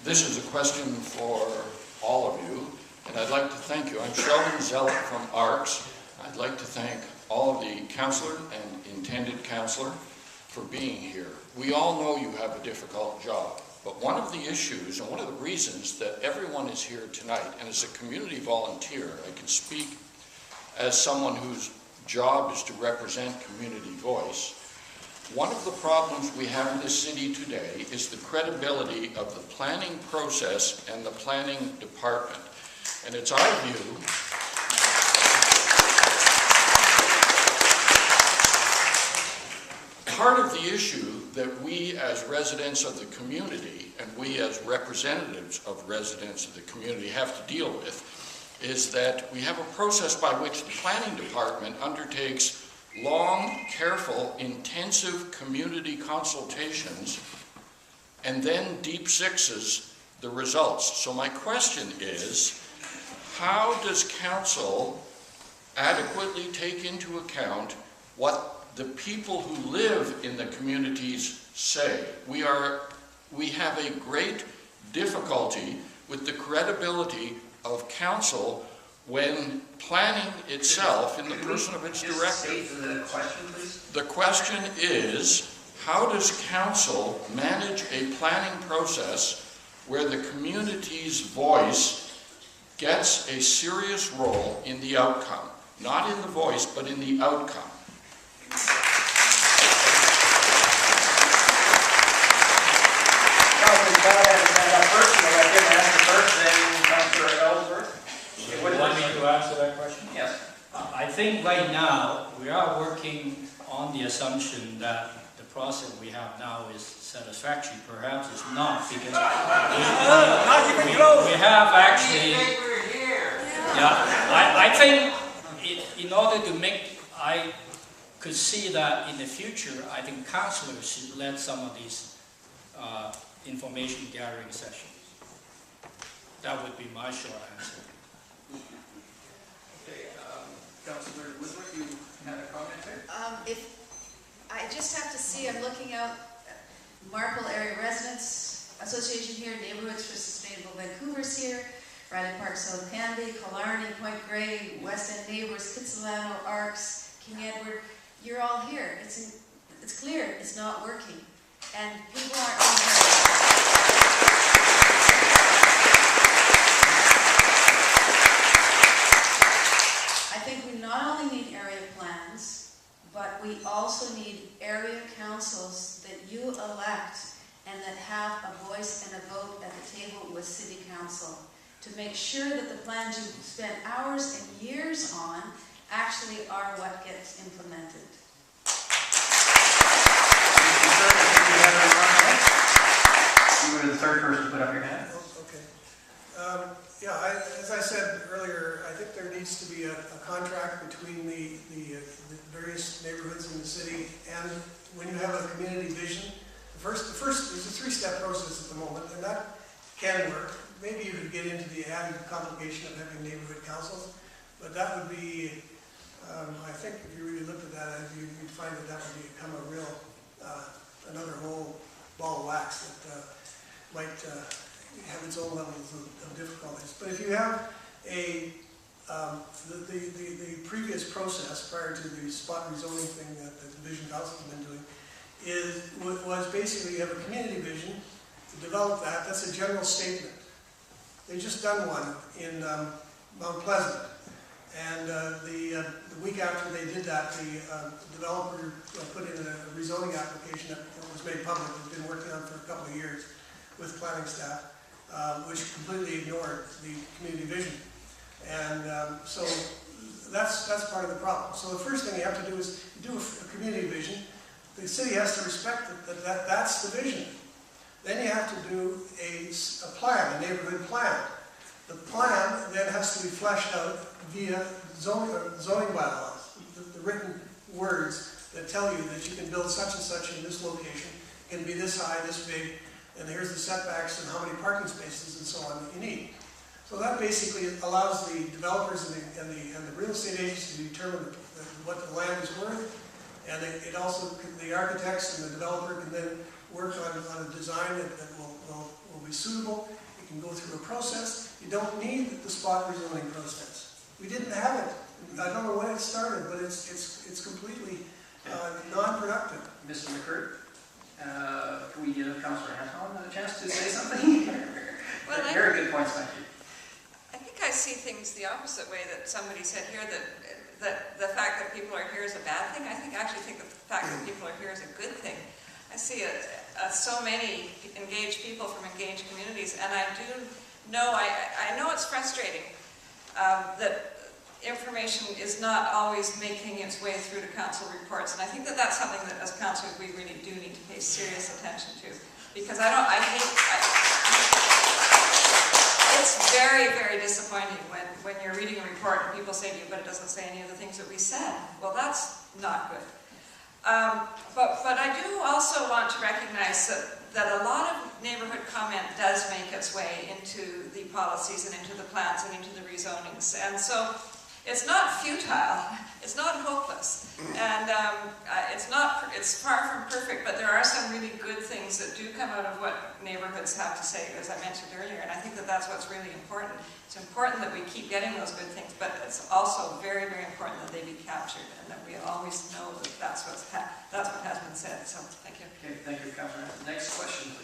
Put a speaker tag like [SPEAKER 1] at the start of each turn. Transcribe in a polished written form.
[SPEAKER 1] This is a question for all of you, and I'd like to thank you. I'm Sheldon Zealot from ARCS. I'd like to thank all of the councillor and intended councillor for being here. We all know you have a difficult job, but one of the issues and one of the reasons that everyone is here tonight, and as a community volunteer, I can speak as someone whose job is to represent community voice. One of the problems we have in this city today is the credibility of the planning process and the planning department. And it's our view part of the issue that we as residents of the community and we as representatives of residents of the community have to deal with is that we have a process by which the planning department undertakes long, careful, intensive community consultations and then deep sixes the results. So my question is, how does council adequately take into account what the people who live in the communities say? We have a great difficulty with the credibility of council when planning itself, in the person of its director.
[SPEAKER 2] The question, please.
[SPEAKER 1] The question is, how does council manage a planning process where the community's voice gets a serious role in the outcome? Not in the voice, but in the outcome.
[SPEAKER 3] Would you like me to answer that question?
[SPEAKER 2] Yes.
[SPEAKER 3] I think right now we are working on the assumption that the process we have now is satisfactory. Perhaps it's not, because we have actually. Yeah, I think in order to make, I could see that in the future, I think councillors should lead some of these information gathering sessions. That would be my short answer.
[SPEAKER 2] Okay, Councillor Woodward, you had a comment there?
[SPEAKER 4] If I just have to see, I'm looking out Marple Area Residents Association here, Neighborhoods for Sustainable Vancouver's here, Riley Park, South Canby, Killarney, Point Grey, West End Neighbours, Kitsilano, ARCS, King Edward. You're all here. It's clear it's not working, and people aren't being I think we not only need area plans, but we also need area councils that you elect and that have a voice and a vote at the table with City Council to make sure that the plans you spent hours and years on actually are what gets implemented.
[SPEAKER 2] You were the third person to put up your hand.
[SPEAKER 5] Okay. As I said earlier, I think there needs to be a contract between the various neighborhoods in the city, and when you have a community vision, there's a three-step process at the moment, and that can work. Maybe you could get into the added complication of having neighborhood councils, but that would be, I think if you really looked at that, you'd find that that would become a real, another whole ball of wax that might have its own levels of difficulties. But if you have the previous process prior to the spot rezoning thing that the Vision Council has been doing was basically you have a community vision, to develop that. That's a general statement. They just done one in Mount Pleasant, and the week after they did that, the developer put in a rezoning application that was made public. It's been working on for a couple of years with planning staff, which completely ignored the community vision, and so that's part of the problem. So the first thing you have to do is do a community vision. The city has to respect that's the vision. Then you have to do a plan, a neighborhood plan. The plan then has to be fleshed out via zoning bylaws, the written words that tell you that you can build such and such in this location, it can be this high, this big, and here's the setbacks and how many parking spaces and so on that you need. So that basically allows the developers and the real estate agents to determine what the land is worth, and it also, the architects and the developer can then work on a design that will will be suitable. It can go through a process. You don't need the spot rezoning process. We didn't have it. I don't know when it started, but it's completely non-productive.
[SPEAKER 2] Mr. McCurt, can we give Councillor Hanson a chance to say something?
[SPEAKER 6] Well,
[SPEAKER 2] Very good points, thank you.
[SPEAKER 6] I think I see things the opposite way that somebody said here, that the fact that people are here is a bad thing. I actually think that the fact that people are here is a good thing. I see so many engaged people from engaged communities, and I do know, I know it's frustrating that information is not always making its way through to council reports, and I think that that's something that as councillors we really do need to pay serious attention to, because it's very, very disappointing when you're reading a report and people say to you, but it doesn't say any of the things that we said. Well, that's not good. But I do also want to recognize that a lot of neighborhood comment does make its way into the policies and into the plans and into the rezonings. And so it's not futile, it's not hopeless, and it's far from perfect, but there are some really good things that do come out of what neighborhoods have to say, as I mentioned earlier, and I think that that's what's really important. It's important that we keep getting those good things, but it's also very, very important that they be captured and that we always know that that's what has been said. So, thank you.
[SPEAKER 2] Okay, thank you, Councillor Hanson. Next question, please.